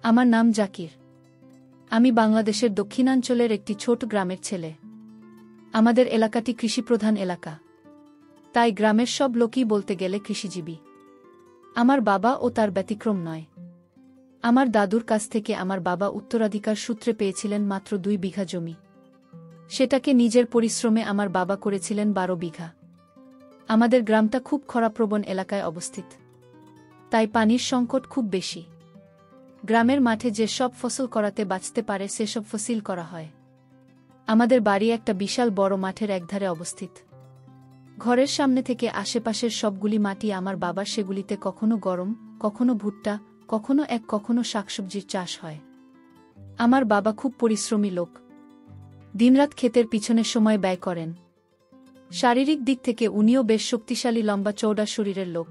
আমার নাম জাকির। আমি বাংলাদেশের দক্ষিণাঞ্চলের একটি ছোট গ্রামের ছেলে। আমাদের এলাকাটি কৃষিপ্রধান এলাকা, তাই গ্রামের সব লোকই বলতে গেলে কৃষিজীবী। আমার বাবা ও তার ব্যতিক্রম নয়। আমার দাদুর কাছ থেকে আমার বাবা উত্তরাধিকার সূত্রে পেয়েছিলেন মাত্র 2 বিঘা জমি। সেটাকে নিজের পরিশ্রমে আমার বাবা করেছিলেন 12 বিঘা। আমাদের গ্রামটা খুব খরাপ্রবণ এলাকায় অবস্থিত, তাই পানির সংকট খুব বেশি। গ্রামের মাঠে যে সব ফসল করাতে বাঁচতে পারে সেসব ফসিল করা হয়। আমাদের বাড়ি একটা বিশাল বড় মাঠের একধারে অবস্থিত। ঘরের সামনে থেকে আশেপাশের সবগুলি মাটি আমার বাবার, সেগুলিতে কখনো গরম, কখনো ভুট্টা, কখনো শাকসবজির চাষ হয়। আমার বাবা খুব পরিশ্রমী লোক। দিনরাত ক্ষেতের পিছনে সময় ব্যয় করেন। শারীরিক দিক থেকে উনিও বেশ শক্তিশালী, লম্বা চৌড়া শরীরের লোক।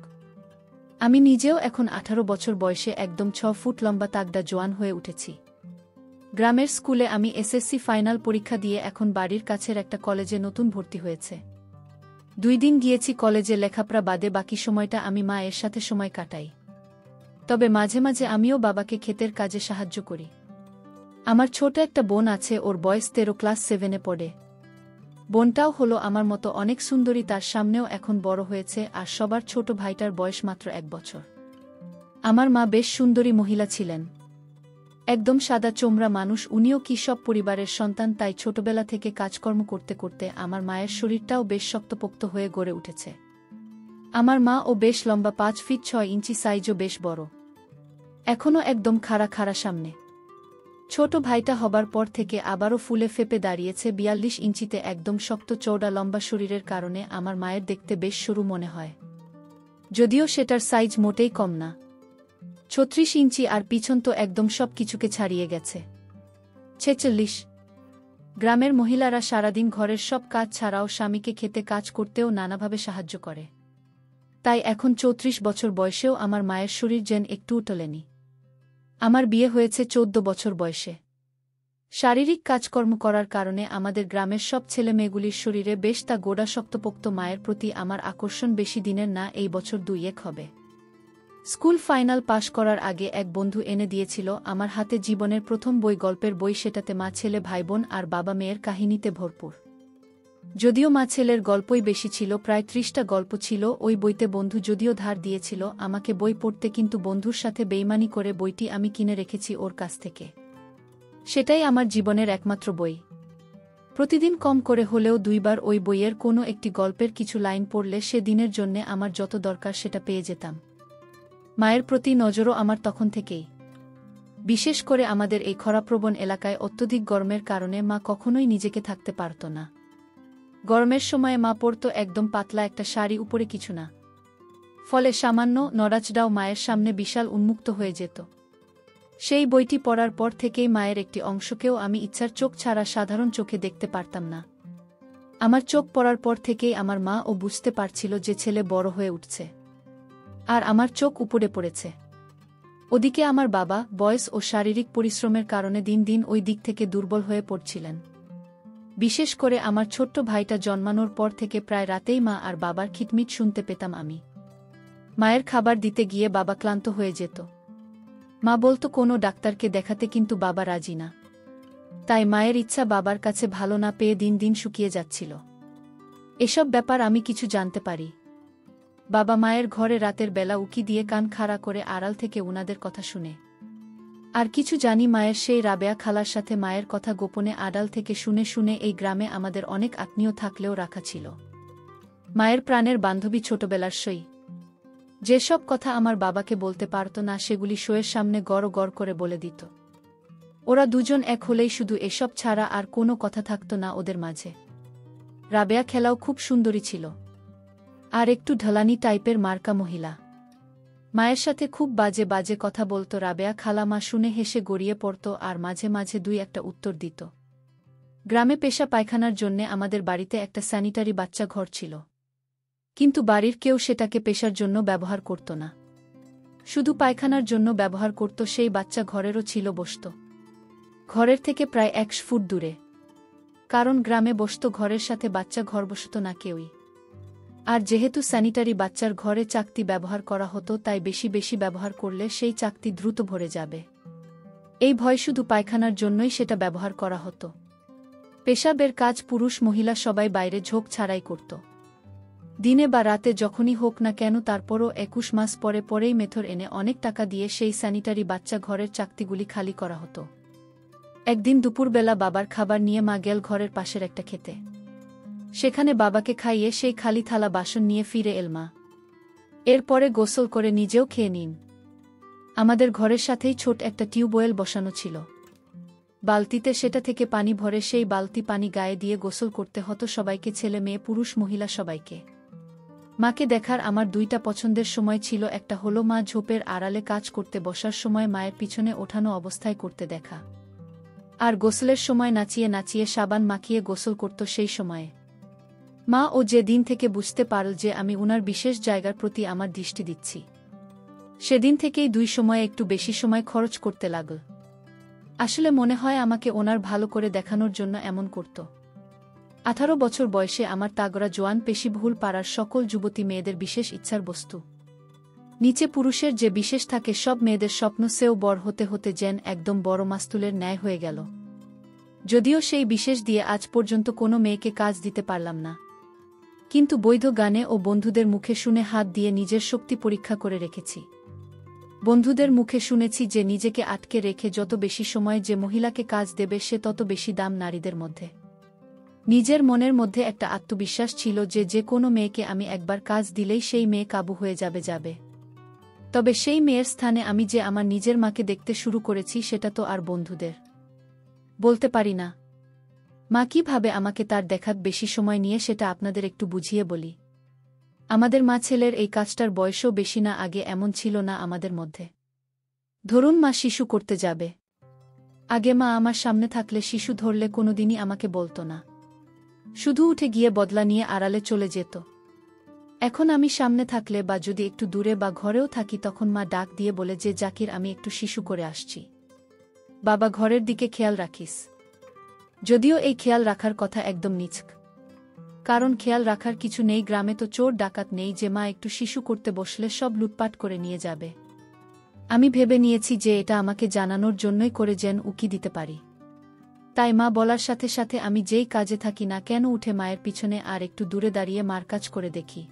আমি নিজেও এখন 18 বছর বয়সে একদম 6 ফুট লম্বা তাগড়া জোয়ান হয়ে উঠেছি। গ্রামের স্কুলে আমি এসএসসি ফাইনাল পরীক্ষা দিয়ে এখন বাড়ির কাছের একটা কলেজে নতুন ভর্তি হয়েছে। 2 দিন গিয়েছি কলেজে, লেখাপড়া বাদে বাকি সময়টা আমি মায়ের সাথে সময় কাটাই। তবে মাঝে মাঝে আমিও বাবাকে ক্ষেতের কাজে সাহায্য করি। আমার ছোট একটা বোন আছে, ওর বয়স 13, ক্লাস 7-এ পড়ে। বোনটাও হলো আমার মতো অনেক সুন্দরী, তার সামনেও এখন বড় হয়েছে, আর সবার ছোট ভাইটার বয়স মাত্র 1 বছর। আমার মা বেশ সুন্দরী মহিলা ছিলেন, একদম সাদা চোমরা মানুষ। উনিও কৃষক পরিবারের সন্তান, তাই ছোটবেলা থেকে কাজকর্ম করতে করতে আমার মায়ের শরীরটাও বেশ শক্তপোক্ত হয়ে গড়ে উঠেছে। আমার মা ও বেশ লম্বা, 5 ফিট 6 ইঞ্চি সাইজও বেশ বড়, এখনও একদম খাড়া খাড়া সামনে। ছোট ভাইটা হবার পর থেকে আবারও ফুলে ফেপে দাঁড়িয়েছে 42 ইঞ্চিতে, একদম শক্ত চৌড়া লম্বা শরীরের কারণে আমার মায়ের দেখতে বেশ সরু মনে হয়, যদিও সেটার সাইজ মোটেই কম না। 36 ইঞ্চি, আর পিছন তো একদম সব কিছুকে ছাড়িয়ে গেছে। 46। গ্রামের মহিলারা সারাদিন ঘরের সব কাজ ছাড়াও স্বামীকে খেতে কাজ করতেও নানাভাবে সাহায্য করে, তাই এখন 34 বছর বয়সেও আমার মায়ের শরীর যেন একটুও টলেনি। আমার বিয়ে হয়েছে 14 বছর বয়সে। শারীরিক কাজকর্ম করার কারণে আমাদের গ্রামের সব ছেলে মেয়েগুলির শরীরে বেশ তা গোড়া শক্তপোক্ত। মায়ের প্রতি আমার আকর্ষণ বেশি দিনের না, এই বছর 2-1 হবে। স্কুল ফাইনাল পাশ করার আগে এক বন্ধু এনে দিয়েছিল আমার হাতে জীবনের প্রথম বই, গল্পের বই। সেটাতে মা ছেলে, ভাইবোন আর বাবা মেয়ের কাহিনীতে ভরপুর। যদিও মা ছেলের গল্পই বেশি ছিল, প্রায় 30টা গল্প ছিল ওই বইতে। বন্ধু যদিও ধার দিয়েছিল আমাকে বই পড়তে, কিন্তু বন্ধুর সাথে বেইমানি করে বইটি আমি কিনে রেখেছি ওর কাছ থেকে। সেটাই আমার জীবনের একমাত্র বই। প্রতিদিন কম করে হলেও 2 বার ওই বইয়ের কোনো একটি গল্পের কিছু লাইন পড়লে সে দিনের জন্যে আমার যত দরকার সেটা পেয়ে যেতাম। মায়ের প্রতি নজরও আমার তখন থেকেই। বিশেষ করে আমাদের এই খরাপ্রবণ এলাকায় অত্যধিক গরমের কারণে মা কখনোই নিজেকে থাকতে পারত না। গরমের সময় মা পরত একদম পাতলা একটা শাড়ি, উপরে কিছু না, ফলে সামান্য নড়াচড়াও মায়ের সামনে বিশাল উন্মুক্ত হয়ে যেত। সেই বইটি পড়ার পর থেকেই মায়ের একটি অংশকেও আমি ইচ্ছার চোখ ছাড়া সাধারণ চোখে দেখতে পারতাম না। আমার চোখ পড়ার পর থেকেই আমার মা ও বুঝতে পারছিল যে ছেলে বড় হয়ে উঠছে, আর আমার চোখ উপড়ে পড়েছে। ওদিকে আমার বাবা বয়স ও শারীরিক পরিশ্রমের কারণে দিন দিন ওই দিক থেকে দুর্বল হয়ে পড়ছিলেন। বিশেষ করে আমার ছোট্ট ভাইটা জন্মানোর পর থেকে প্রায় রাতেই মা আর বাবার খিটমিট শুনতে পেতাম আমি। মায়ের খাবার দিতে গিয়ে বাবা ক্লান্ত হয়ে যেত। মা বলতো কোনো ডাক্তারকে দেখাতে, কিন্তু বাবা রাজি না। তাই মায়ের ইচ্ছা বাবার কাছে ভালো না পেয়ে দিন দিন শুকিয়ে যাচ্ছিল। এসব ব্যাপার আমি কিছু জানতে পারি। বাবা মায়ের ঘরে রাতের বেলা উকি দিয়ে কান খাড়া করে আড়াল থেকে উনাদের কথা শুনে। আর কিছু জানি মায়ের সেই রাবেয়া খালার সাথে মায়ের কথা গোপনে আড়াল থেকে শুনে শুনে। এই গ্রামে আমাদের অনেক আত্মীয় থাকলেও রাখা ছিল মায়ের প্রাণের বান্ধবী ছোটবেলার সই। যেসব কথা আমার বাবাকে বলতে পারত না সেগুলি সইয়ের সামনে গড় গড় করে বলে দিত। ওরা দুজন এক হলেই শুধু এসব ছাড়া আর কোনো কথা থাকত না ওদের মাঝে। রাবেয়া খেলাও খুব সুন্দরী ছিল, আর একটু ঢলানি টাইপের মার্কা মহিলা। মায়ের সাথে খুব বাজে বাজে কথা বলতো রাবেয়া খালা। মা শুনে হেসে গড়িয়ে পড়ত আর মাঝে মাঝে 2-1টা উত্তর দিত। গ্রামে পেশা পায়খানার জন্যে আমাদের বাড়িতে একটা স্যানিটারি বাচ্চা ঘর ছিল, কিন্তু বাড়ির কেউ সেটাকে পেশার জন্য ব্যবহার করত না, শুধু পায়খানার জন্য ব্যবহার করত। সেই বাচ্চা ঘরেরও ছিল, বসত ঘরের থেকে প্রায় 1 ফুট দূরে, কারণ গ্রামে বসত ঘরের সাথে বাচ্চা ঘর বসত না কেউই। আর যেহেতু স্যানিটারি বাচ্চার ঘরে চাকতি ব্যবহার করা হতো, তাই বেশি বেশি ব্যবহার করলে সেই চাকতি দ্রুত ভরে যাবে। এই ভয় শুধু পায়খানার জন্যই সেটা ব্যবহার করা হতো। পেশাবের কাজ পুরুষ মহিলা সবাই বাইরে ঝোঁক ছাড়াই করত। দিনে বা রাতে যখনই হোক না কেন, তারপরও 21 মাস পরে পরেই মেথর এনে অনেক টাকা দিয়ে সেই স্যানিটারি বাচ্চা ঘরের চাকতিগুলি খালি করা হতো। একদিন দুপুরবেলা বাবার খাবার নিয়ে মা গেল ঘরের পাশের একটা খেতে। সেখানে বাবাকে খাইয়ে সেই খালি থালা বাসন নিয়ে ফিরে এল মা। এরপরে গোসল করে নিজেও খেয়ে নিন। আমাদের ঘরের সাথেই ছোট একটা টিউবওয়েল বসানো ছিল। বালতিতে সেটা থেকে পানি ভরে সেই বালতি পানি গায়ে দিয়ে গোসল করতে হতো সবাইকে, ছেলে মেয়ে পুরুষ মহিলা সবাইকে। মাকে দেখার আমার দুইটা পছন্দের সময় ছিল, একটা হলো মা ঝোপের আড়ালে কাজ করতে বসার সময় মায়ের পিছনে ওঠানো অবস্থায় করতে দেখা, আর গোসলের সময় নাচিয়ে নাচিয়ে সাবান মাখিয়ে গোসল করত সেই সময়ে। মা ও যে দিন থেকে বুঝতে পারল যে আমি উনার বিশেষ জায়গার প্রতি আমার দৃষ্টি দিচ্ছি, সেদিন থেকেই দুই সময়ে একটু বেশি সময় খরচ করতে লাগল। আসলে মনে হয় আমাকে ওনার ভালো করে দেখানোর জন্য এমন করত। 18 বছর বয়সে আমার তাগড়া জোয়ান পেশিবহুল পাড়ার সকল যুবতী মেয়েদের বিশেষ ইচ্ছার বস্তু। নিচে পুরুষের যে বিশেষ থাকে, সব মেয়েদের স্বপ্ন সেও বড় হতে হতে যেন একদম বড় মাস্তুলের ন্যায় হয়ে গেল। যদিও সেই বিশেষ দিয়ে আজ পর্যন্ত কোনো মেয়েকে কাজ দিতে পারলাম না, কিন্তু বৈধ গানে ও বন্ধুদের মুখে শুনে হাত দিয়ে নিজের শক্তি পরীক্ষা করে রেখেছি। বন্ধুদের মুখে শুনেছি যে নিজেকে আটকে রেখে যত বেশি সময় যে মহিলাকে কাজ দেবে সে তত বেশি দাম নারীদের মধ্যে। নিজের মনের মধ্যে একটা আত্মবিশ্বাস ছিল যে যে কোনো মেয়েকে আমি একবার কাজ দিলেই সেই মেয়ে কাবু হয়ে যাবে। তবে সেই মেয়ের স্থানে আমি যে আমার নিজের মাকে দেখতে শুরু করেছি, সেটা তো আর বন্ধুদের বলতে পারি না। মা কিভাবে আমাকে তার দেখাত বেশি সময় নিয়ে সেটা আপনাদের একটু বুঝিয়ে বলি। আমাদের মা ছেলের এই কাজটার বয়সও বেশি না, আগে এমন ছিল না আমাদের মধ্যে। ধরুন মা শিশু করতে যাবে, আগে মা আমার সামনে থাকলে শিশু ধরলে কোনোদিনই আমাকে বলতো না, শুধু উঠে গিয়ে বদলা নিয়ে আড়ালে চলে যেত। এখন আমি সামনে থাকলে বা যদি একটু দূরে বা ঘরেও থাকি, তখন মা ডাক দিয়ে বলে যে জাকির, আমি একটু শিশু করে আসছি, বাবা ঘরের দিকে খেয়াল রাখিস। যদিও এই খেয়াল রাখার কথা একদম নিছক, কারণ খেয়াল রাখার কিছু নেই, গ্রামে তো চোর ডাকাত নেই যে মা একটু শিশু করতে বসলে সব লুটপাট করে নিয়ে যাবে। আমি ভেবে নিয়েছি যে এটা আমাকে জানানোর জন্যই করে, যেন উকি দিতে পারি। তাই মা বলার সাথে সাথে আমি যেই কাজে থাকি না কেন উঠে মায়ের পিছনে আর একটু দূরে দাঁড়িয়ে মার কাজ করে দেখি।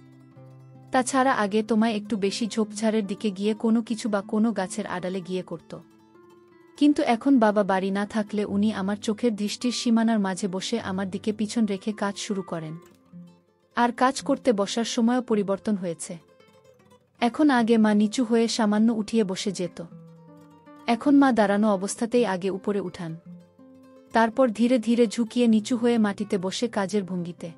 তাছাড়া আগে তোমায় একটু বেশি ঝোপঝাড়ের দিকে গিয়ে কোনো কিছু বা কোনো গাছের আড়ালে গিয়ে করত, কিন্তু এখন বাবা বাড়ি না থাকলে উনি আমার চোখের দৃষ্টির সীমানার মাঝে বসে আমার দিকে পিছন রেখে কাজ শুরু করেন। আর কাজ করতে বসার সময়ও পরিবর্তন হয়েছে। এখন আগে মা নিচু হয়ে সামান্য উঠিয়ে বসে যেত, এখন মা দাঁড়ানো অবস্থাতেই আগে উপরে উঠান, তারপর ধীরে ধীরে ঝুঁকিয়ে নিচু হয়ে মাটিতে বসে কাজের ভঙ্গিতে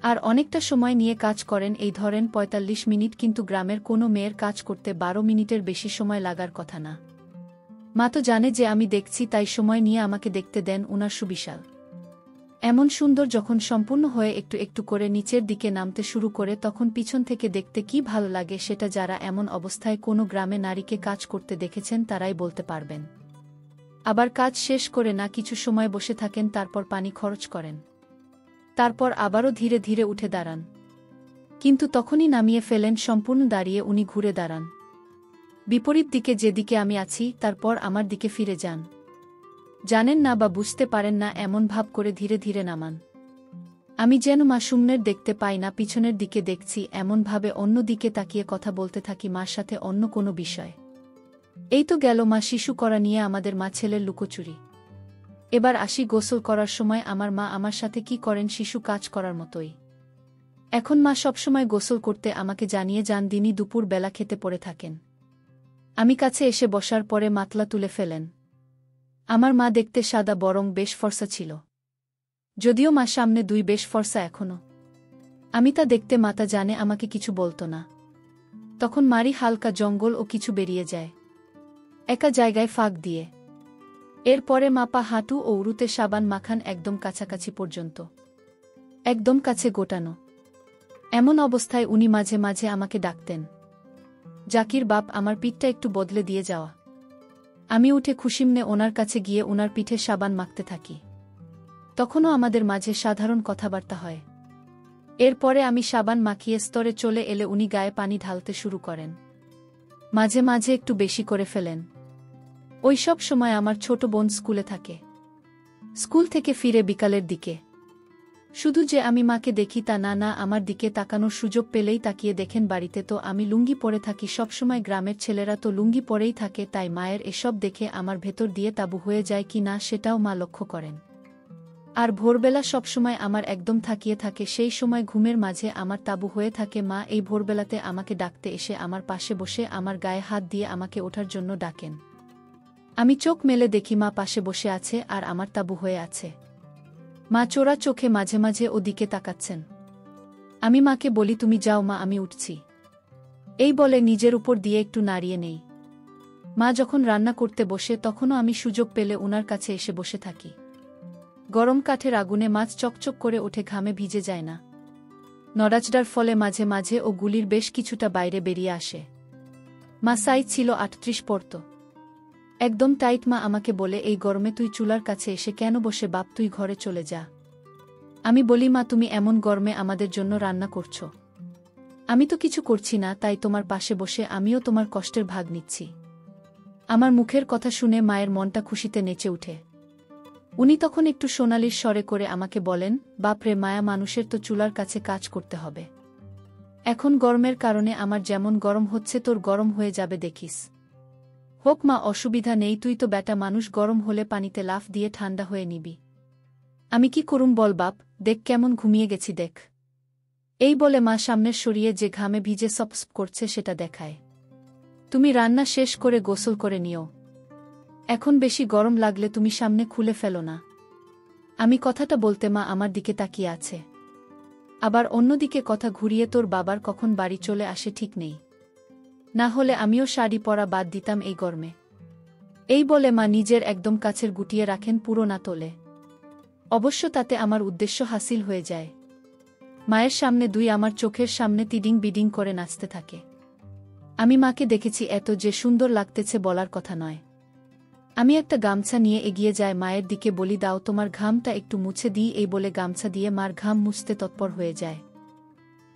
আর অনেকটা সময় নিয়ে কাজ করেন। এই ধরেন 45 মিনিট, কিন্তু গ্রামের কোনো মেয়ের কাজ করতে 12 মিনিটের বেশি সময় লাগার কথা না। মা তো জানে যে আমি দেখছি, তাই সময় নিয়ে আমাকে দেখতে দেন উনার সুবিশাল এমন সুন্দর। যখন সম্পূর্ণ হয়ে একটু একটু করে নিচের দিকে নামতে শুরু করে, তখন পিছন থেকে দেখতে কি ভালো লাগে সেটা যারা এমন অবস্থায় কোনো গ্রামে নারীকে কাজ করতে দেখেছেন তারাই বলতে পারবেন। আবার কাজ শেষ করে না কিছু সময় বসে থাকেন, তারপর পানি খরচ করেন, তারপর আবারও ধীরে ধীরে উঠে দাঁড়ান, কিন্তু তখনই নামিয়ে ফেলেন। সম্পূর্ণ দাঁড়িয়ে উনি ঘুরে দাঁড়ান বিপরীত দিকে, যেদিকে আমি আছি, তারপর আমার দিকে ফিরে যান। জানেন না বা বুঝতে পারেন না, এমন ভাব করে ধীরে ধীরে নামান। আমি যেন মা শূন্যের দেখতে পাই না, পিছনের দিকে দেখছি, এমনভাবে অন্য দিকে তাকিয়ে কথা বলতে থাকি মার সাথে অন্য কোনো বিষয়। এই তো গেল মা শিশু করা নিয়ে আমাদের মা ছেলের লুকোচুরি। এবার আসি গোসল করার সময় আমার মা আমার সাথে কি করেন, শিশু কাজ করার মতোই। এখন মা সবসময় গোসল করতে আমাকে জানিয়ে যান, দিনই দুপুর বেলা খেতে পড়ে থাকেন। আমি কাছে এসে বসার পরে মাতলা তুলে ফেলেন। আমার মা দেখতে সাদা, বরং বেশ ফর্সা ছিল, যদিও মা সামনে 2 বেশ ফর্সা এখনো। আমি তা দেখতে মাতা জানে আমাকে কিছু বলতো না। তখন মারি হালকা জঙ্গল ও কিছু বেরিয়ে যায় একা জায়গায় ফাঁক দিয়ে। এরপরে মাপা হাঁটু ও উরুতে সাবান মাখান একদম কাছাকাছি পর্যন্ত, একদম কাছে গোটানো। এমন অবস্থায় উনি মাঝে মাঝে আমাকে ডাকতেন, জাকির বাপ, আমার পিঠটা একটু বদলে দিয়ে যাওয়া। আমি উঠে খুশিমনে ওনার কাছে গিয়ে ওনার পিঠে সাবান মাখতে থাকি। তখনও আমাদের মাঝে সাধারণ কথাবার্তা হয়। এরপরে আমি সাবান মাখিয়ে স্তরে চলে এলে উনি গায়ে পানি ঢালতে শুরু করেন, মাঝে মাঝে একটু বেশি করে ফেলেন। ওই সব সময় আমার ছোট বোন স্কুলে থাকে। স্কুল থেকে ফিরে বিকালের দিকে। শুধু যে আমি মাকে দেখি তা না, না, আমার দিকে তাকানোর সুযোগ পেলেই তাকিয়ে দেখেন। বাড়িতে তো আমি লুঙ্গি পরে থাকি, সবসময় গ্রামের ছেলেরা তো লুঙ্গি পরেই থাকে, তাই মায়ের এসব দেখে আমার ভেতর দিয়ে তাবু হয়ে যায় কি না সেটাও মা লক্ষ্য করেন। আর ভোরবেলা সবসময় আমার একদম থাকিয়ে থাকে, সেই সময় ঘুমের মাঝে আমার তাবু হয়ে থাকে। মা এই ভোরবেলাতে আমাকে ডাকতে এসে আমার পাশে বসে আমার গায়ে হাত দিয়ে আমাকে ওঠার জন্য ডাকেন। আমি চোখ মেলে দেখি মা পাশে বসে আছে আর আমার তাবু হয়ে আছে। মা চোরা চোখে মাঝে মাঝে ওদিকে তাকাচ্ছেন। আমি মাকে বলি, তুমি যাও মা, আমি উঠছি। এই বলে নিজের উপর দিয়ে একটু নাড়িয়ে নেই। মা যখন রান্না করতে বসে তখনও আমি সুযোগ পেলে উনার কাছে এসে বসে থাকি। গরম কাঠের আগুনে মাছ চকচক করে ওঠে, ঘামে ভিজে যায় না। নড়াচড়ার ফলে মাঝে মাঝে ও গুলির বেশ কিছুটা বাইরে বেরিয়ে আসে। মা সাইজ ছিল ৩৮ পড়ত। একদম টাইট। মা আমাকে বলে, এই গরমে তুই চুলার কাছে এসে কেন বসে বাপ, তুই ঘরে চলে যা। আমি বলি, মা তুমি এমন গরমে আমাদের জন্য রান্না করছো, আমি তো কিছু করছি না, তাই তোমার পাশে বসে আমিও তোমার কষ্টের ভাগ নিচ্ছি। আমার মুখের কথা শুনে মায়ের মনটা খুশিতে নেচে উঠে। উনি তখন একটু সোনালির স্বরে করে আমাকে বলেন, বাপরে মায়া, মানুষের তো চুলার কাছে কাজ করতে হবে। এখন গরমের কারণে আমার যেমন গরম হচ্ছে তোর গরম হয়ে যাবে দেখিস। হোক মা, অসুবিধা নেই, তুই তো ব্যাটা মানুষ, গরম হলে পানিতে লাফ দিয়ে ঠান্ডা হয়ে নিবি। আমি কি করুম বল বাপ, দেখ কেমন ঘুমিয়ে গেছি দেখ। এই বলে মা সামনের সরিয়ে যে ঘামে ভিজে সপসপ করছে সেটা দেখায়। তুমি রান্না শেষ করে গোসল করে নিও, এখন বেশি গরম লাগলে তুমি সামনে খুলে ফেলো না। আমি কথাটা বলতে মা আমার দিকে তাকিয়ে আছে। আবার অন্যদিকে কথা ঘুরিয়ে, তোর বাবার কখন বাড়ি চলে আসে ঠিক নেই, না হলে আমিও শাড়ি পরা বাদ দিতাম এই গরমে। এই বলে মা নিজের একদম কাছের গুটিয়ে রাখেন, পুরো না তোলে। অবশ্য তাতে আমার উদ্দেশ্য হাসিল হয়ে যায়। মায়ের সামনে দুই আমার চোখের সামনে তিডিং বিডিং করে নাচতে থাকে। আমি মাকে দেখেছি এত যে সুন্দর লাগতেছে বলার কথা নয়। আমি একটা গামছা নিয়ে এগিয়ে যায় মায়ের দিকে, বলি, দাও তোমার ঘামটা একটু মুছে দিই। এই বলে গামছা দিয়ে মার ঘাম মুছতে তৎপর হয়ে যায়।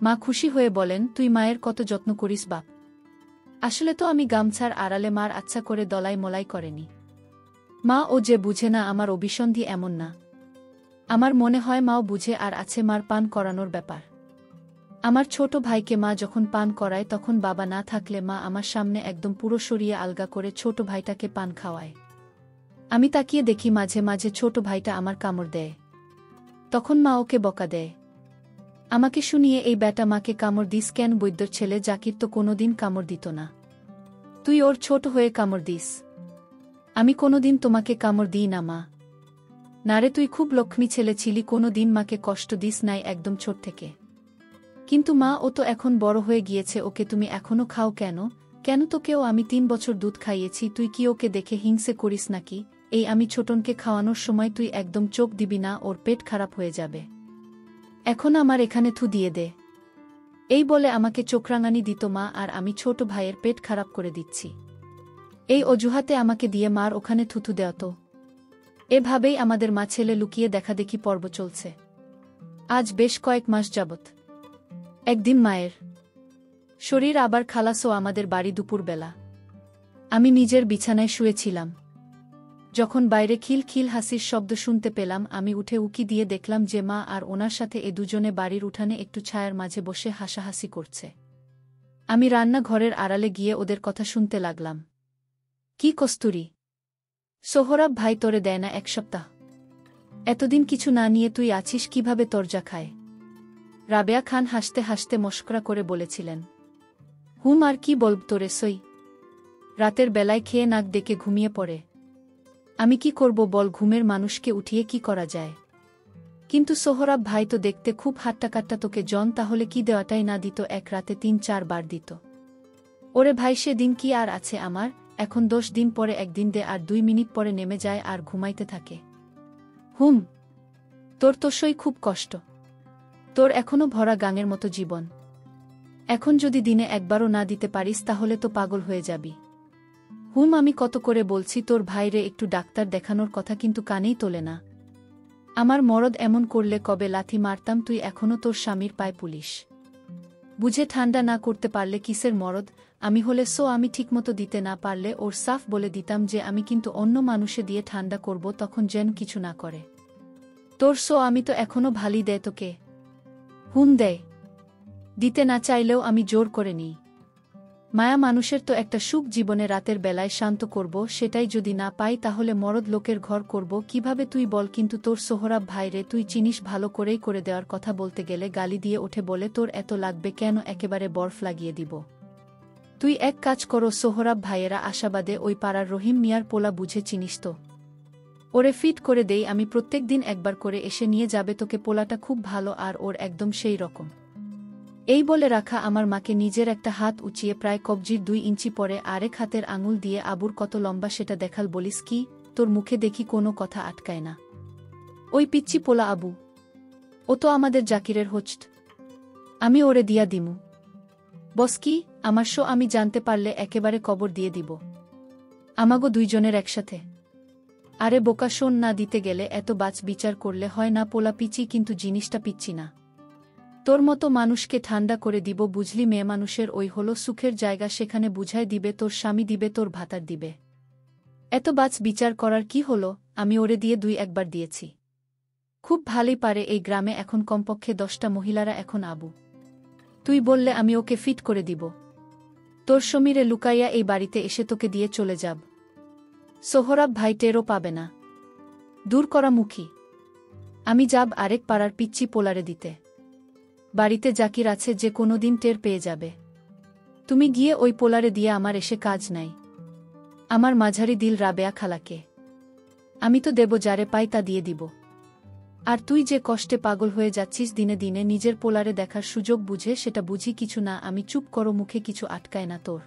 মা খুশি হয়ে বলেন, তুই মায়ের কত যত্ন করিস বাপ। আসলে তো আমি গামছার আড়ালে মার আচ্ছা করে দলাই মলাই করেনি। মা ও যে বুঝে না আমার অভিসন্ধি এমন না। আমার মনে হয় মাও বুঝে আর আছে মার পান করানোর ব্যাপার। আমার ছোট ভাইকে মা যখন পান করায় তখন বাবা না থাকলে মা আমার সামনে একদম পুরো সরিয়ে আলগা করে ছোট ভাইটাকে পান খাওয়ায়। আমি তাকিয়ে দেখি মাঝে মাঝে ছোট ভাইটা আমার কামড় দেয়, তখন মা ওকে বকা দেয়। আমাকে শুনিয়ে, এই ব্যাটা মাকে কামড় দিস কেন, বৈদ্যর ছেলে জাকির তো কোনোদিন কামড় দিত না, তুই ওর ছোট হয়ে কামড় দিস। আমি কোনোদিন তোমাকে কামড় দিই না মা। নারে, তুই খুব লক্ষ্মী ছেলে ছিলি, কোনোদিন মাকে কষ্ট দিস নাই একদম ছোট থেকে। কিন্তু মা, ও তো এখন বড় হয়ে গিয়েছে, ওকে তুমি এখনো খাও কেন? কেন তোকেও আমি 3 বছর দুধ খাইয়েছি, তুই কি ওকে দেখে হিংসে করিস নাকি? এই আমি ছোটনকে খাওয়ানোর সময় তুই একদম চোখ দিবি না, ওর পেট খারাপ হয়ে যাবে। এখন আমার এখানে থু দিয়ে দে। এই বলে আমাকে চোখরাঙানি দিত মা, আর আমি ছোট ভাইয়ের পেট খারাপ করে দিচ্ছি এই অজুহাতে আমাকে দিয়ে মার ওখানে থুথু দেওয়াত। এভাবেই আমাদের মা ছেলে লুকিয়ে দেখাদেখি পর্ব চলছে আজ বেশ কয়েক মাস যাবৎ। একদিন মায়ের শরীর আবার খালাসো আমাদের বাড়ি দুপুরবেলা। আমি নিজের বিছানায় শুয়েছিলাম, যখন বাইরে খিল খিল হাসির শব্দ শুনতে পেলাম। আমি উঠে উকি দিয়ে দেখলাম যে মা আর ওনার সাথে এ দুজনে বাড়ির উঠানে একটু ছায়ার মাঝে বসে হাসাহাসি করছে। আমি রান্নাঘরের আড়ালে গিয়ে ওদের কথা শুনতে লাগলাম। কি কস্তুরি, সোহরাব ভাই তোরে দেয় না 1 সপ্তাহ? এতদিন কিছু না নিয়ে তুই আছিস কিভাবে? তরজা খায়। রাবেয়া খান হাসতে হাসতে মশকরা করে বলেছিলেন। হুম, আর কি বলব তোরে সই, রাতের বেলায় খেয়ে নাক ডেকে ঘুমিয়ে পড়ে। আমি কি করব বল, ঘুমের মানুষকে উঠিয়ে কি করা যায়? কিন্তু সোহরাব ভাই তো দেখতে খুব হাট্টাকাট্টা, তোকে জন তাহলে কি দেওয়াটাই না দিত, এক রাতে 3-4 বার দিত। ওরে ভাই, সে দিন কি আর আছে আমার? এখন 10 দিন পরে একদিন দে, আর 2 মিনিট পরে নেমে যায় আর ঘুমাইতে থাকে। হুম, তোর তো সই খুব কষ্ট, তোর এখনো ভরা গাঙের মতো জীবন। এখন যদি দিনে একবারও না দিতে পারিস তাহলে তো পাগল হয়ে যাবি। হুম, আমি কত করে বলছি তোর ভাইরে একটু ডাক্তার দেখানোর কথা, কিন্তু কানেই তোলে না। আমার মরদ এমন করলে কবে লাথি মারতাম, তুই এখনো তোর স্বামীর পায় পুলিশ। বুঝে ঠান্ডা না করতে পারলে কিসের মরদ, আমি হলে আমি ঠিকমতো দিতে না পারলে ওর সাফ বলে দিতাম যে আমি কিন্তু অন্য মানুষে দিয়ে ঠান্ডা করব, তখন যেন কিছু না করে। তোর আমি তো এখনো ভালি দেয় তোকে। হুন দেয়। দিতে না চাইলেও আমি জোর করে নিই। মায়া মানুষের তো একটা সুখ জীবনে, রাতের বেলায় শান্ত করব, সেটাই যদি না পাই তাহলে মরদ লোকের ঘর করব কিভাবে তুই বল। কিন্তু তোর সোহরাব ভাইরে তুই চিনিস ভালো করেই করে দেওয়ার কথা বলতে গেলে গালি দিয়ে ওঠে, বলে তোর এত লাগবে কেন, একেবারে বরফ লাগিয়ে দিব। তুই এক কাজ করো সোহরাব ভাইয়েরা আশাবাদে, ওই পাড়ার রহিম মিয়ার পোলা বুঝে চিনিস তো? ওরে ফিট করে দেই আমি, প্রত্যেক দিন একবার করে এসে নিয়ে যাবে তোকে, পোলাটা খুব ভালো আর ওর একদম সেই রকম। এই বলে রাখা আমার মাকে নিজের একটা হাত উঁচিয়ে প্রায় কবজির 2 ইঞ্চি পরে আরেক হাতের আঙুল দিয়ে আবুর কত লম্বা সেটা দেখাল। বলিস কি, তোর মুখে দেখি কোনো কথা আটকায় না। ওই পিচ্চি পোলা আবু, ও তো আমাদের জাকিরের হোস্ট, আমি ওরে দিয়া দিমু। বস কি, আমার আমি জানতে পারলে একেবারে কবর দিয়ে দিব আমাগো দুইজনের একসাথে। আরে বোকা শোন, না দিতে গেলে এত বাচ বিচার করলে হয় না, পোলা পিচি কিন্তু জিনিসটা পিচ্ছি না। তোর মতো মানুষকে ঠান্ডা করে দিব বুঝলি, মেয়ে মানুষের ওই হলো সুখের জায়গা, সেখানে বুঝায় দিবে তোর স্বামী, দিবে তোর ভাতার দিবে। এত বাচ বিচার করার কি হলো, আমি ওরে দিয়ে 2-1 বার দিয়েছি। খুব ভালোই পারে এই গ্রামে এখন কমপক্ষে 10টা মহিলারা। এখন আবু তুই বললে আমি ওকে ফিট করে দিব। তোর সমীরে লুকাইয়া এই বাড়িতে এসে তোকে দিয়ে চলে যাব। সোহরাব ভাই টেরও পাবে না। দূর করা মুখী। আমি যাব আরেক পাড়ার পিচ্চি পোলারে দিতে। বাড়িতে জাকির আছে, যে কোনো দিন টের পেয়ে যাবে। তুমি গিয়ে ওই পোলারে দিয়ে আমার এসে কাজ নাই। আমার মাঝারি দিল রাবেয়া খালাকে আমি তো দেব, যারে পাই তা দিয়ে দিব। আর তুই যে কষ্টে পাগল হয়ে যাচ্ছিস দিনে দিনে নিজের পোলারে দেখার সুযোগ বুঝে, সেটা বুঝি কিছু না আমি। চুপ করো, মুখে কিছু আটকায় না তোর।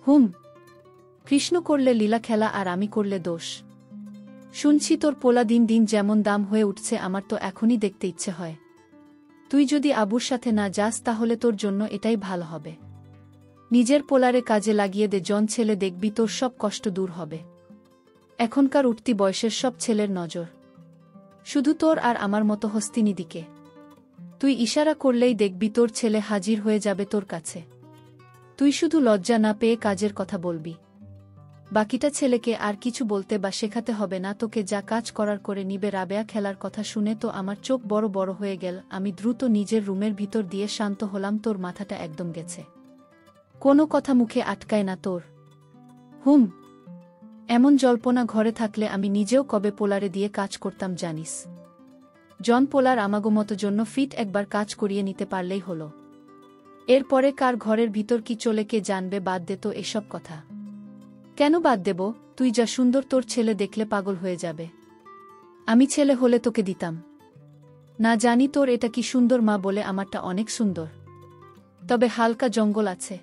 হুম, কৃষ্ণ করলে লীলা খেলা আর আমি করলে দোষ। শুনছি তোর পোলা দিন দিন যেমন দাম হয়ে উঠছে, আমার তো এখনই দেখতে ইচ্ছে হয়। তুই যদি আবুর সাথে না যাস তাহলে তোর জন্য এটাই ভালো হবে। নিজের পোলারে কাজে লাগিয়ে দে জন ছেলে, দেখবি তোর সব কষ্ট দূর হবে। এখনকার উঠতি বয়সের সব ছেলের নজর শুধু তোর আর আমার মতো হস্তিনী দিকে। তুই ইশারা করলেই দেখবি তোর ছেলে হাজির হয়ে যাবে তোর কাছে। তুই শুধু লজ্জা না পেয়ে কাজের কথা বলবি। বাকিটা ছেলেকে আর কিছু বলতে বা শেখাতে হবে না তোকে, যা কাজ করার করে নিবে। রাবেয়া খেলার কথা শুনে তো আমার চোখ বড় বড় হয়ে গেল। আমি দ্রুত নিজের রুমের ভিতর দিয়ে শান্ত হলাম। তোর মাথাটা একদম গেছে, কোনো কথা মুখে আটকায় না তোর। হুম, এমন জল্পনা ঘরে থাকলে আমি নিজেও কবে পোলারে দিয়ে কাজ করতাম জানিস। জন পোলার আমাগো মতো জন্য ফিট একবার কাজ করিয়ে নিতে পারলেই হলো। এরপরে কার ঘরের ভিতর কি চলে কে জানবে। বাদ দে তো এসব কথা। কেন বাদ দেব, তুই যা সুন্দর, তোর ছেলে দেখলে পাগল হয়ে যাবে। আমি ছেলে হলে তোকে দিতাম না। জানি তোর এটা কি সুন্দর মা বলে, আমারটা অনেক সুন্দর, তবে হালকা জঙ্গল আছে।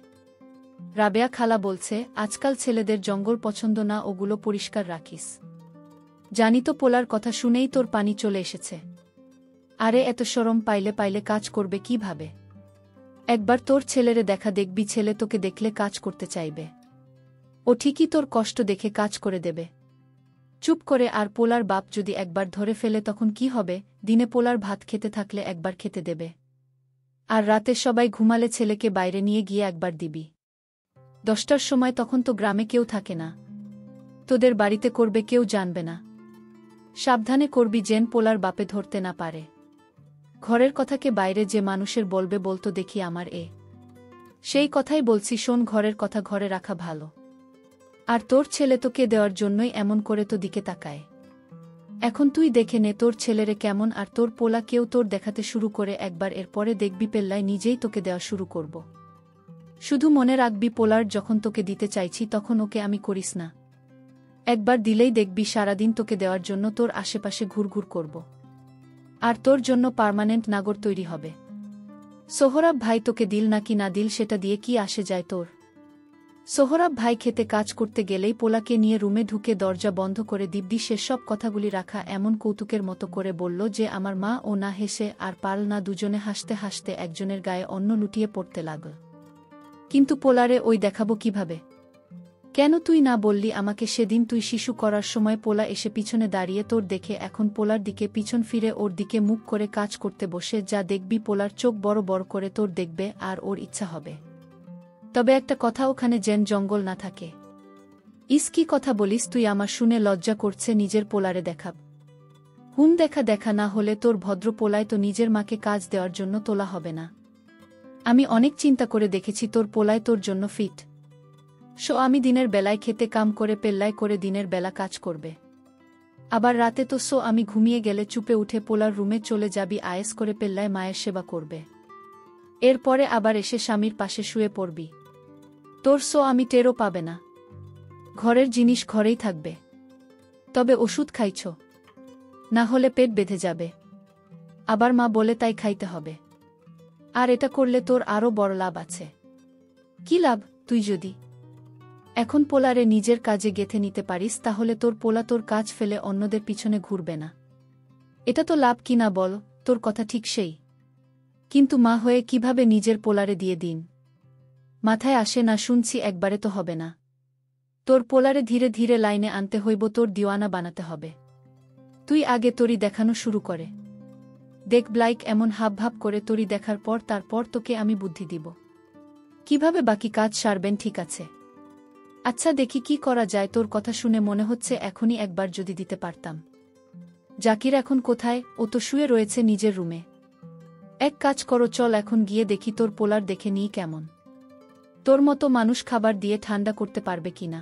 রাবেয়া খালা বলছে আজকাল ছেলেদের জঙ্গল পছন্দ না, ওগুলো পরিষ্কার রাখিস। জানি তো, পোলার কথা শুনেই তোর পানি চলে এসেছে। আরে এত শরম পাইলে পাইলে কাজ করবে কিভাবে? একবার তোর ছেলেরে দেখা, দেখবি ছেলে তোকে দেখলে কাজ করতে চাইবে। ও ঠিকই তোর কষ্ট দেখে কাজ করে দেবে। চুপ করে। আর পোলার বাপ যদি একবার ধরে ফেলে তখন কি হবে? দিনে পোলার ভাত খেতে থাকলে একবার খেতে দেবে, আর রাতে সবাই ঘুমালে ছেলেকে বাইরে নিয়ে গিয়ে একবার দিবি। 10টার সময় তখন তো গ্রামে কেউ থাকে না, তোদের বাড়িতে করবে, কেউ জানবে না। সাবধানে করবি যেন পোলার বাপে ধরতে না পারে। ঘরের কথাকে বাইরে যে মানুষের বলবে বলতো দেখি আমার সেই কথাই বলছি শোন, ঘরের কথা ঘরে রাখা ভালো। আর তোর ছেলে তোকে দেওয়ার জন্যই এমন করে তো দিকে তাকায়। এখন তুই দেখে নে তোর ছেলেরে কেমন, আর তোর পোলা কেউ তোর দেখাতে শুরু করে একবার, এরপরে দেখবি পেল্লায় নিজেই তোকে দেওয়া শুরু করব। শুধু মনে রাখবি, পোলার যখন তোকে দিতে চাইছি তখন ওকে আমি করিস না। একবার দিলেই দেখবি সারাদিন তোকে দেওয়ার জন্য তোর আশেপাশে ঘুরঘুর করব, আর তোর জন্য পার্মানেন্ট নাগর তৈরি হবে। সোহরাব ভাই তোকে দিল নাকি না দিল সেটা দিয়ে কি আসে যায় তোর? সোহরাব ভাই খেতে কাজ করতে গেলেই পোলাকে নিয়ে রুমে ঢুকে দরজা বন্ধ করে দিব্যি সব কথাগুলি রাখা এমন কৌতুকের মতো করে বলল যে আমার মা ও না হেসে আর পারল না। দুজনে হাসতে হাসতে একজনের গায়ে অন্য লুটিয়ে পড়তে লাগল। কিন্তু পোলারে ওই দেখাবো কিভাবে? কেন তুই না বললি আমাকে সেদিন তুই শিশু করার সময় পোলা এসে পিছনে দাঁড়িয়ে তোর দেখে এখন পোলার দিকে পিছন ফিরে ওর দিকে মুখ করে কাজ করতে বসে যা দেখবি পোলার চোখ বড় বড় করে তোর দেখবে আর ওর ইচ্ছা হবে। তবে একটা কথা, ওখানে যেন জঙ্গল না থাকে। ইস কি কথা বলিস তুই, আমার শুনে লজ্জা করছে নিজের পোলারে দেখাব। হুন দেখা দেখা না হলে তোর ভদ্র পোলায় তো নিজের মাকে কাজ দেওয়ার জন্য তোলা হবে না। আমি অনেক চিন্তা করে দেখেছি তোর পোলায় তোর জন্য ফিট। আমি দিনের বেলায় খেতে কাম করে পেল্লায় করে দিনের বেলা কাজ করবে, আবার রাতে তো আমি ঘুমিয়ে গেলে চুপে উঠে পোলার রুমে চলে যাবি আয়েস করে পেল্লায় মায়ের সেবা করবে। এরপরে আবার এসে স্বামীর পাশে শুয়ে পড়বি। তোর আমি টেরও পাবে না। ঘরের জিনিস ঘরেই থাকবে। তবে ওষুধ খাইছ, না হলে পেট বেঁধে যাবে। আবার মা বলে তাই খাইতে হবে। আর এটা করলে তোর আরও বড় লাভ আছে। কি লাভ? তুই যদি এখন পোলারে নিজের কাজে গেঁথে নিতে পারিস তাহলে তোর পোলা তোর কাজ ফেলে অন্যদের পিছনে ঘুরবে না। এটা তো লাভ কি না বল? তোর কথা ঠিক সেই। কিন্তু মা হয়ে কিভাবে নিজের পোলারে দিয়ে দিন মাথায় আসে না শুনছি, একবারে তো হবে না। তোর পোলারে ধীরে ধীরে লাইনে আনতে হইব, তোর দিওয়ানা বানাতে হবে। তুই আগে তরি দেখানো শুরু করে দেখ ব্লাইক, এমন হাবভাব করে তরি দেখার পর তারপর তোকে আমি বুদ্ধি দিব কিভাবে বাকি কাজ সারবেন, ঠিক আছে? আচ্ছা দেখি কি করা যায়। তোর কথা শুনে মনে হচ্ছে এখনই একবার যদি দিতে পারতাম। জাকির এখন কোথায়? ও তো শুয়ে রয়েছে নিজের রুমে। এক কাজ করো, চল এখন গিয়ে দেখি তোর পোলার দেখে নিই কেমন। তোর মতো মানুষ খাবার দিয়ে ঠান্ডা করতে পারবে কিনা।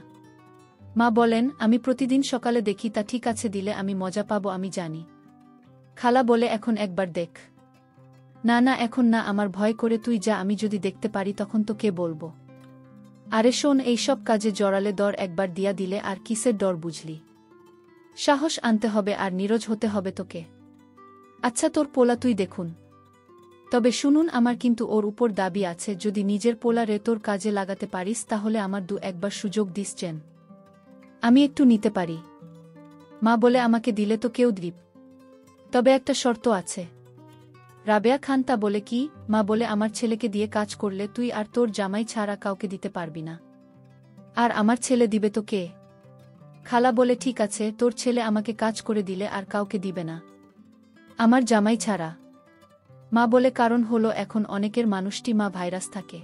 মা বলেন, আমি প্রতিদিন সকালে দেখি, তা ঠিক আছে, দিলে আমি মজা পাবো আমি জানি। খালা বলে এখন একবার দেখ। না না এখন না, আমার ভয় করে, তুই যা, আমি যদি দেখতে পারি তখন তো কে বলবো। আরে শোন, এইসব কাজে জড়ালে দর একবার দিয়া দিলে আর কিসের ডর বুঝলি? সাহস আনতে হবে আর নীরজ হতে হবে তোকে। আচ্ছা তোর পোলা তুই দেখুন, তবে শুনুন আমার কিন্তু ওর উপর দাবি আছে, যদি নিজের পোলারে তোর কাজে লাগাতে পারিস তাহলে আমার একবার সুযোগ দিসছেন, আমি একটু নিতে পারি। মা বলে আমাকে দিলে তো কেউ দ্বীপ, তবে একটা শর্ত আছে। রাবেয়া খান তা বলে কি? মা বলে আমার ছেলেকে দিয়ে কাজ করলে তুই আর তোর জামাই ছাড়া কাউকে দিতে পারবি না। আর আমার ছেলে দিবে তো কে? খালা বলে ঠিক আছে, তোর ছেলে আমাকে কাজ করে দিলে আর কাউকে দিবে না, আমার জামাই ছাড়া। মা বলে কারণ হলো এখন অনেকের মানুষটি মা ভাইরাস থাকে,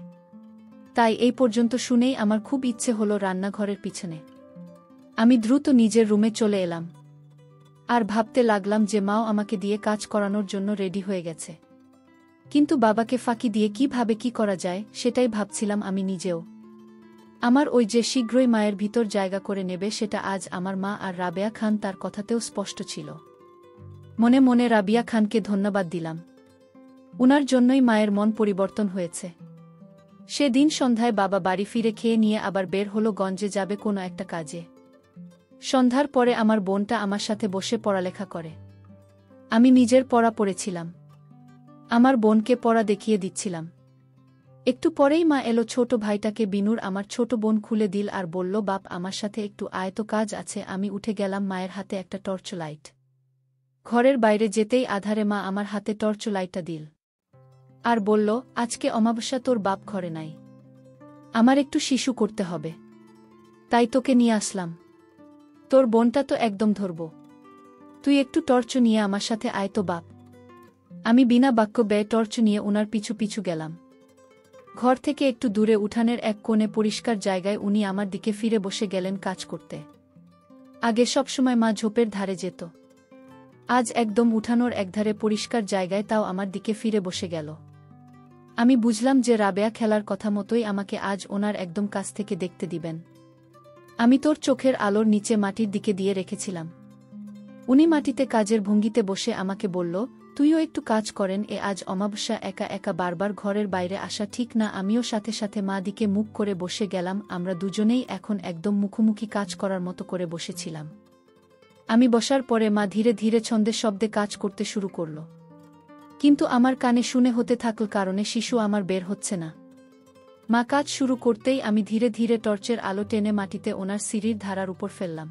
তাই এই পর্যন্ত শুনেই আমার খুব ইচ্ছে হলো রান্নাঘরের পিছনে। আমি দ্রুত নিজের রুমে চলে এলাম আর ভাবতে লাগলাম যে মাও আমাকে দিয়ে কাজ করানোর জন্য রেডি হয়ে গেছে, কিন্তু বাবাকে ফাঁকি দিয়ে কিভাবে কি করা যায় সেটাই ভাবছিলাম আমি নিজেও। আমার ওই যে শীঘ্রই মায়ের ভিতর জায়গা করে নেবে, সেটা আজ আমার মা আর রাবেয়া খান তার কথাতেও স্পষ্ট ছিল। মনে মনে রাবিয়া খানকে ধন্যবাদ দিলাম, উনার জন্যই মায়ের মন পরিবর্তন হয়েছে। সেদিন সন্ধ্যায় বাবা বাড়ি ফিরে খেয়ে নিয়ে আবার বের হলো গঞ্জে যাবে কোনো একটা কাজে। সন্ধ্যার পরে আমার বোনটা আমার সাথে বসে পড়ালেখা করে, আমি নিজের পড়া পড়েছিলাম, আমার বোনকে পড়া দেখিয়ে দিচ্ছিলাম। একটু পরেই মা এলো, ছোট ভাইটাকে বিনুর আমার ছোট বোন খুলে দিল আর বলল, বাপ আমার সাথে একটু আয় তো, কাজ আছে। আমি উঠে গেলাম, মায়ের হাতে একটা টর্চ লাইট। ঘরের বাইরে যেতেই আধারে মা আমার হাতে টর্চ লাইটটা দিল আর বলল, আজকে অমাবস্যা, তোর বাপ ঘরে নাই, আমার একটু শিশু করতে হবে, তাই তোকে নিয়ে আসলাম। তোর বোনটা তো একদম ধরব, তুই একটু টর্চ নিয়ে আমার সাথে আয় তো বাপ। আমি বিনা বাক্য ব্যয় টর্চ নিয়ে উনার পিছু পিছু গেলাম। ঘর থেকে একটু দূরে উঠানের এক কোণে পরিষ্কার জায়গায় উনি আমার দিকে ফিরে বসে গেলেন কাজ করতে। আগে সবসময় মা ঝোপের ধারে যেত, আজ একদম উঠানোর একধারে পরিষ্কার জায়গায়, তাও আমার দিকে ফিরে বসে গেল। আমি বুঝলাম যে রাবেয়া খেলার কথা মতোই আমাকে আজ ওনার একদম কাছ থেকে দেখতে দিবেন। আমি তোর চোখের আলোর নিচে মাটির দিকে দিয়ে রেখেছিলাম। উনি মাটিতে কাজের ভঙ্গিতে বসে আমাকে বলল, তুইও একটু কাজ করেন। আজ অমাবস্যা, একা একা বারবার ঘরের বাইরে আসা ঠিক না। আমিও সাথে সাথে মা দিকে মুখ করে বসে গেলাম। আমরা দুজনেই এখন একদম মুখোমুখি কাজ করার মতো করে বসেছিলাম। আমি বসার পরে মা ধীরে ধীরে ছন্দে শব্দে কাজ করতে শুরু করল, কিন্তু আমার কানে শুনে হতে থাকল কারণে শিশু আমার বের হচ্ছে না। মা কাজ শুরু করতেই আমি ধীরে ধীরে টর্চের আলো টেনে মাটিতে ওনার সিঁড়ির ধারার উপর ফেললাম।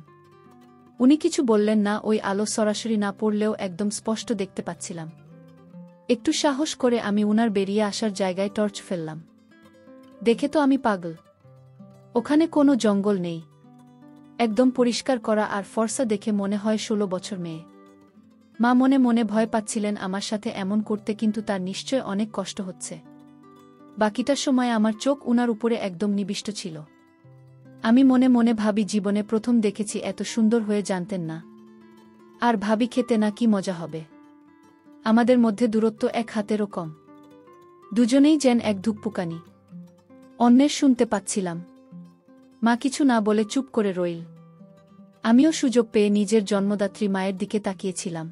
উনি কিছু বললেন না, ওই আলো সরাসরি না পড়লেও একদম স্পষ্ট দেখতে পাচ্ছিলাম। একটু সাহস করে আমি উনার বেরিয়ে আসার জায়গায় টর্চ ফেললাম। দেখে তো আমি পাগল, ওখানে কোনো জঙ্গল নেই, একদম পরিষ্কার করা আর ফর্সা দেখে মনে হয় ১৬ বছর মেয়ে। মা মনে মনে ভয় পাচ্ছিলেন আমার সাথে এমন করতে, কিন্তু তার নিশ্চয় অনেক কষ্ট হচ্ছে। বাকিটা সময় আমার চোখ উনার উপরে একদম নিবিষ্ট ছিল। আমি মনে মনে ভাবি, জীবনে প্রথম দেখেছি এত সুন্দর হয়ে, জানতেন না। আর ভাবি, খেতে না কি মজা হবে। আমাদের মধ্যে দূরত্ব এক হাতেরও কম, দুজনেই যেন এক ধুকপুকানি। অন্যের শুনতে পাচ্ছিলাম। মা কিছু না বলে চুপ করে রইল। আমিও সুযোগ পেয়ে নিজের জন্মদাত্রী মায়ের দিকে তাকিয়েছিলাম,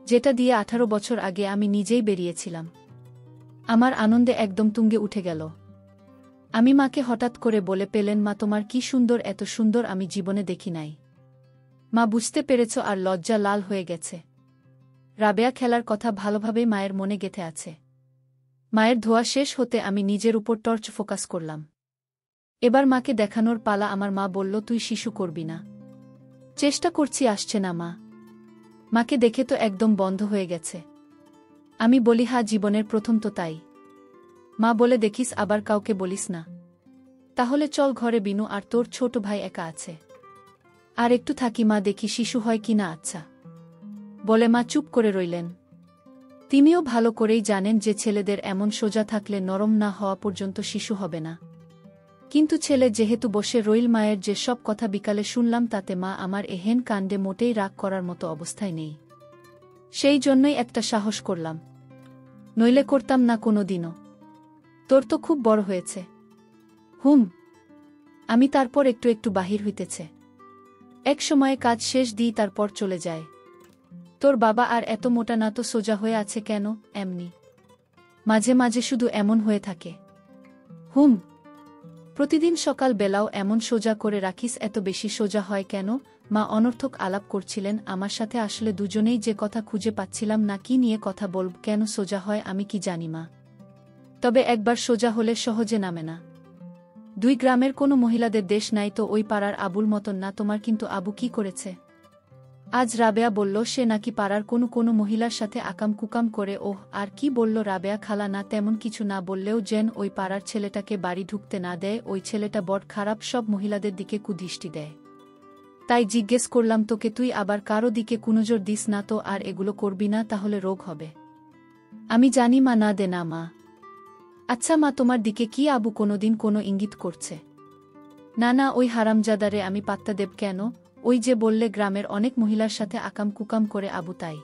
যেটা দিয়ে ১৮ বছর আগে আমি নিজেই বেরিয়েছিলাম। আমার আনন্দে একদম তুঙ্গে উঠে গেল। আমি মাকে হঠাৎ করে বলে পেলেন, মা তোমার কি সুন্দর, এত সুন্দর আমি জীবনে দেখি নাই। মা বুঝতে পেরেছ আর লজ্জা লাল হয়ে গেছে। রাবেয়া খেলার কথা ভালোভাবেই মায়ের মনে গেঁথে আছে। মায়ের ধোয়া শেষ হতে আমি নিজের উপর টর্চ ফোকাস করলাম। এবার মাকে দেখানোর পালা। আমার মা বলল, তুই শিশু করবি না। চেষ্টা করছি, আসছে না মা। মাকে দেখে তো একদম বন্ধ হয়ে গেছে। আমি বলি, হ্যাঁ, জীবনের প্রথম তো তাই। মা বলে, দেখিস আবার কাউকে বলিস না। তাহলে চল ঘরে, বিনু আর তোর ছোট ভাই একা আছে। আর একটু থাকি মা, দেখি শিশু হয় কি না। আচ্ছা বলে মা চুপ করে রইলেন। তিনিও ভালো করেই জানেন যে ছেলেদের এমন সোজা থাকলে নরম না হওয়া পর্যন্ত শিশু হবে না। কিন্তু ছেলে যেহেতু বসে রইল, মায়ের যে সব কথা বিকালে শুনলাম, তাতে মা আমার এহেন কাণ্ডে মোটেই রাগ করার মতো অবস্থায় নেই। সেই জন্যই একটা সাহস করলাম, নইলে করতাম না কোনো দিনও। তোর তো খুব বড় হয়েছে। হুম। আমি তারপর একটু একটু বাহির হইতেছে। এক সময়ে কাজ শেষ দিই, তারপর চলে যায়। তোর বাবা আর এত মোটা না তো, সোজা হয়ে আছে কেন? এমনি মাঝে মাঝে শুধু এমন হয়ে থাকে। হুম। প্রতিদিন সকাল বেলাও এমন সোজা করে রাখিস, এত বেশি সোজা হয় কেন? মা অনর্থক আলাপ করছিলেন আমার সাথে। আসলে দুজনেই যে কথা খুঁজে পাচ্ছিলাম না, কি নিয়ে কথা বলব। কেন সোজা হয় আমি কি জানি মা, তবে একবার সোজা হলে সহজে নামে না। 2 গ্রামের কোনো মহিলাদের দেশ নাই তো ওই পাড়ার আবুল মতন না। তোমার কিন্তু আবু কি করেছে? আজ রাবেয়া বলল সে নাকি পাড়ার কোনো মহিলার সাথে আকাম কুকাম করে। ওহ, আর কি বলল রাবেয়া খালা? না, তেমন কিছু না বললেও যেন ওই পাড়ার ছেলেটাকে বাড়ি ঢুকতে না দেয়। ওই ছেলেটা বড় খারাপ, সব মহিলাদের দিকে কুদৃষ্টি দেয়। তাই জিজ্ঞেস করলাম তোকে, তুই আবার কারো দিকে কুনজর দিস না তো, আর এগুলো করবি না, তাহলে রোগ হবে। আমি জানি মা। না দে না মা। আচ্ছা মা, তোমার দিকে কি আবু কোনোদিন কোনো ইঙ্গিত করছে? না না, ওই হারামজাদারে আমি পাত্তা দেব কেন? ওই যে বললে গ্রামের অনেক মহিলার সাথে আকাম কুকাম করে আবু, তাই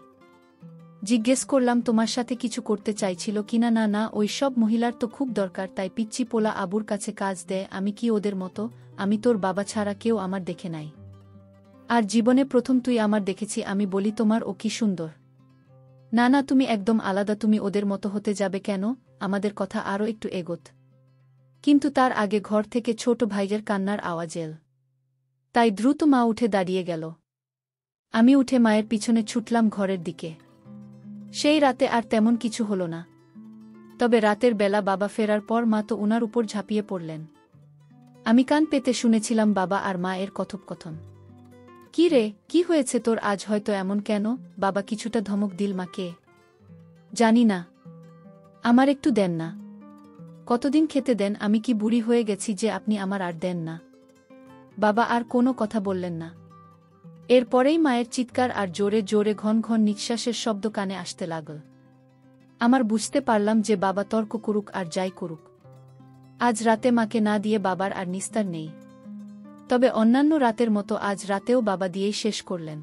জিজ্ঞেস করলাম তোমার সাথে কিছু করতে চাইছিল কিনা। না না, ওই সব মহিলার তো খুব দরকার, তাই পিচ্চি পোলা আবুর কাছে কাজ দেয়। আমি কি ওদের মতো? আমি তোর বাবা ছাড়া কেউ আমার দেখে নাই। আর জীবনে প্রথম তুই আমার দেখেছি। আমি বলি, তোমার ও কি সুন্দর। না না, তুমি একদম আলাদা, তুমি ওদের মতো হতে যাবে কেন? আমাদের কথা আরও একটু এগোত। কিন্তু তার আগে ঘর থেকে ছোট ভাইয়ের কান্নার আওয়াজ এল। তাই দ্রুত মা উঠে দাঁড়িয়ে গেল। আমি উঠে মায়ের পিছনে ছুটলাম ঘরের দিকে। সেই রাতে আর তেমন কিছু হলো না। তবে রাতের বেলা বাবা ফেরার পর মা তো উনার উপর ঝাঁপিয়ে পড়লেন। আমি কান পেতে শুনেছিলাম বাবা আর মা এর কথোপকথন। কি রে, কি হয়েছে তোর আজ? হয়তো এমন কেন? বাবা কিছুটা ধমক দিল মাকে। জানি না। আমার একটু দেন না। কতদিন খেতে দেন? আমি কি বুড়ি হয়ে গেছি যে আপনি আমার আর দেন না? বাবা আর কোনো কথা বললেন না। এরপরেই মায়ের চিৎকার আর জোরে জোরে ঘন ঘন নিঃশ্বাসের শব্দ কানে আসতে লাগল। আমার বুঝতে পারলাম যে বাবা তর্ক করুক আর যাই করুক, আজ রাতে মাকে না দিয়ে বাবার আর নিস্তার নেই। তবে অন্যান্য রাতের মতো আজ রাতেও বাবা দিয়েই শেষ করলেন।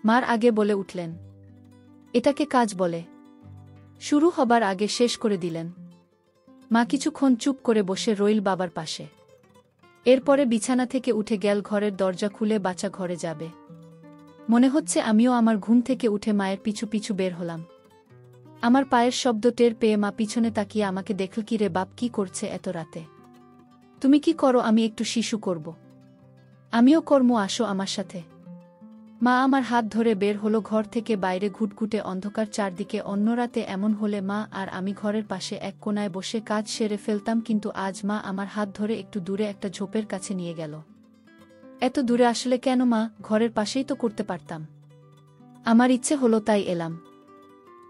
মার আগে বলে উঠলেন, এটাকে কাজ বলে? শুরু হবার আগে শেষ করে দিলেন। মা কিছুক্ষণ চুপ করে বসে রইল বাবার পাশে। এরপরে বিছানা থেকে উঠে গেল, ঘরের দরজা খুলে বাচ্চা ঘরে যাবে। মনে হচ্ছে আমিও আমার ঘুম থেকে উঠে মায়ের পিছু পিছু বের হলাম। আমার পায়ের শব্দ টের পেয়ে মা পিছনে তাকিয়ে আমাকে দেখল। কি রে বাপ, কি করছে এত রাতে? তুমি কি করো? আমি একটু শিশু করব। আমিও কর্ম, আসো আমার সাথে। মা আমার হাত ধরে বের হলো ঘর থেকে। বাইরে ঘুটঘুটে অন্ধকার, চারদিকে। অন্য রাতে এমন হলে মা আর আমি ঘরের পাশে এক কোনায় বসে কাজ সেরে ফেলতাম, কিন্তু আজ মা আমার হাত ধরে একটু দূরে একটা ঝোপের কাছে নিয়ে গেল। এত দূরে আসলে কেন মা? ঘরের পাশেই তো করতে পারতাম। আমার ইচ্ছে হলো তাই এলাম।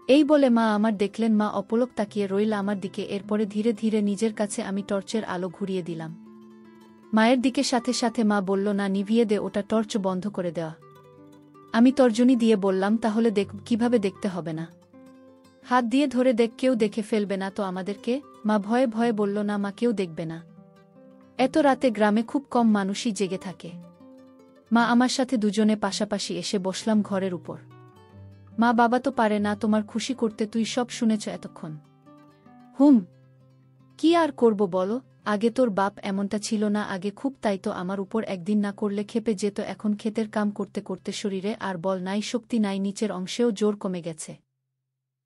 এই বলে মা আমার দেখলেন। মা অপলক তাকিয়ে রইল আমার দিকে। এরপরে ধীরে ধীরে নিজের কাছে আমি টর্চের আলো ঘুরিয়ে দিলাম। মায়ের দিকে সাথে সাথে মা বলল, না, নিভিয়ে দে, ওটা টর্চ বন্ধ করে দেওয়া। আমি তর্জনী দিয়ে বললাম, তাহলে দেখ, কিভাবে দেখতে হবে না? হাত দিয়ে ধরে দেখ, কেউ দেখে ফেলবে না তো আমাদেরকে? মা ভয়ে ভয়ে বলল, না মা, কেউ দেখবে না। এত রাতে গ্রামে খুব কম মানুষই জেগে থাকে। মা আমার সাথে দুজনে পাশাপাশি এসে বসলাম ঘরের উপর। মা, বাবা তো পারে না তোমার খুশি করতে, তুই সব শুনেছ এতক্ষণ? কি আর করব বলো? আগে তোর বাপ এমনটা ছিল না, আগে খুব, তাই তো আমার উপর একদিন না করলে খেপে যেত, এখন ক্ষেতের কাম করতে করতে শরীরে আর বল নাই, শক্তি নাই, নিচের অংশেও জোর কমে গেছে।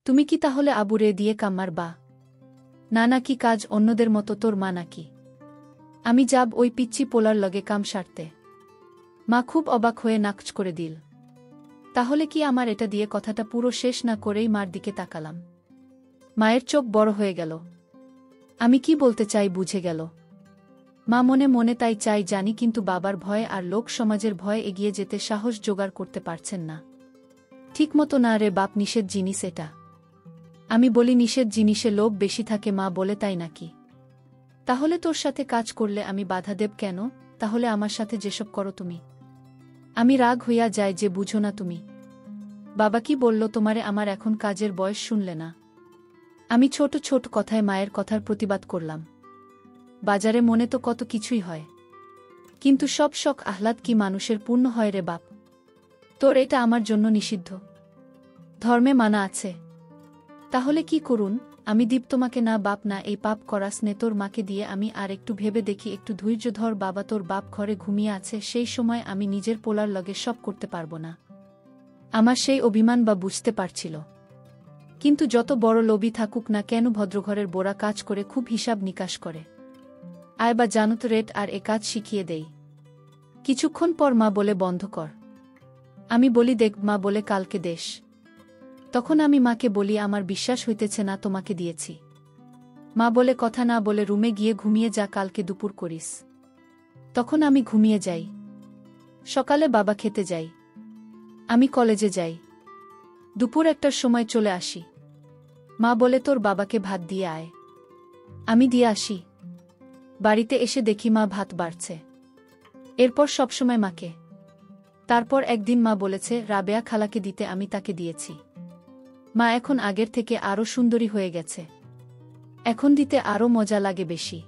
তুমি কি তাহলে আবুরে দিয়ে কাম্মার বা? না না, কি কাজ অন্যদের মতো তোর মা নাকি? আমি যাব ওই পিচ্চি পোলার লগে কাম সারতে? মা খুব অবাক হয়ে নাকচ করে দিল। তাহলে কি আমার এটা দিয়ে কথাটা পুরো শেষ না করেই মার দিকে তাকালাম। মায়ের চোখ বড় হয়ে গেল। আমি কি বলতে চাই বুঝে গেল। মা মনে মনে তাই চাই জানি, কিন্তু বাবার ভয়ে আর লোক সমাজের ভয়ে এগিয়ে যেতে সাহস জোগাড় করতে পারছেন না। ঠিকমতো না রে বাপ, নিষেধ জিনিস এটা। আমি বলি, নিষেধ জিনিসে লোভ বেশি থাকে মা বলে, তাই নাকি? তাহলে তোর সাথে কাজ করলে আমি বাধা দেব কেন? তাহলে আমার সাথে যেসব করো তুমি? আমি রাগ হইয়া যায় যে, বুঝো না তুমি? বাবা কি বলল তোমারে? আমার এখন কাজের বয়স, শুনলে না? আমি ছোট ছোট কথায় মায়ের কথার প্রতিবাদ করলাম। বাজারে মনে তো কত কিছুই হয়, কিন্তু সব শখ আহ্লাদ কি মানুষের পূর্ণ হয় রে বাপ? তোর এটা আমার জন্য নিষিদ্ধ, ধর্মে মানা আছে। তাহলে কি করুন? আমি দীপ তোমাকে? না বাপ না, এই পাপ করাস নে, তোর মাকে দিয়ে আমি আর একটু ভেবে দেখি, একটু ধৈর্য ধর বাবা। তোর বাপ ঘরে ঘুমিয়ে আছে, সেই সময় আমি নিজের পোলার লগে সব করতে পারবো না। আমার সেই অভিমান বা বুঝতে পারছিল। কিন্তু যত বড় লোভী থাকুক না কেন, ভদ্রঘরের বোরা কাজ করে খুব হিসাব নিকাশ করে। আয় বা জানত রেট আর এ কাজ শিখিয়ে দেই। কিছুক্ষণ পর মা বলে, বন্ধ কর। আমি বলি, দেখ মা বলে, কালকে দেশ। তখন আমি মাকে বলি, আমার বিশ্বাস হইতেছে না তোমাকে দিয়েছি। মা বলে, কথা না বলে রুমে গিয়ে ঘুমিয়ে যা, কালকে দুপুর করিস। তখন আমি ঘুমিয়ে যাই। সকালে বাবা খেতে যাই, আমি কলেজে যাই। দুপুর 1টার সময় চলে আসি। মা বলে, তোর বাবাকে ভাত দিয়ে আয়। আমি দিয়ে আসি। বাড়িতে এসে দেখি মা ভাত বাড়ছে। এরপর সবসময় মাকে। তারপর একদিন মা বলেছে রাবেয়া খালাকে দিতে, আমি তাকে দিয়েছি। মা এখন আগের থেকে আরও সুন্দরী হয়ে গেছে, এখন দিতে আরও মজা লাগে বেশি।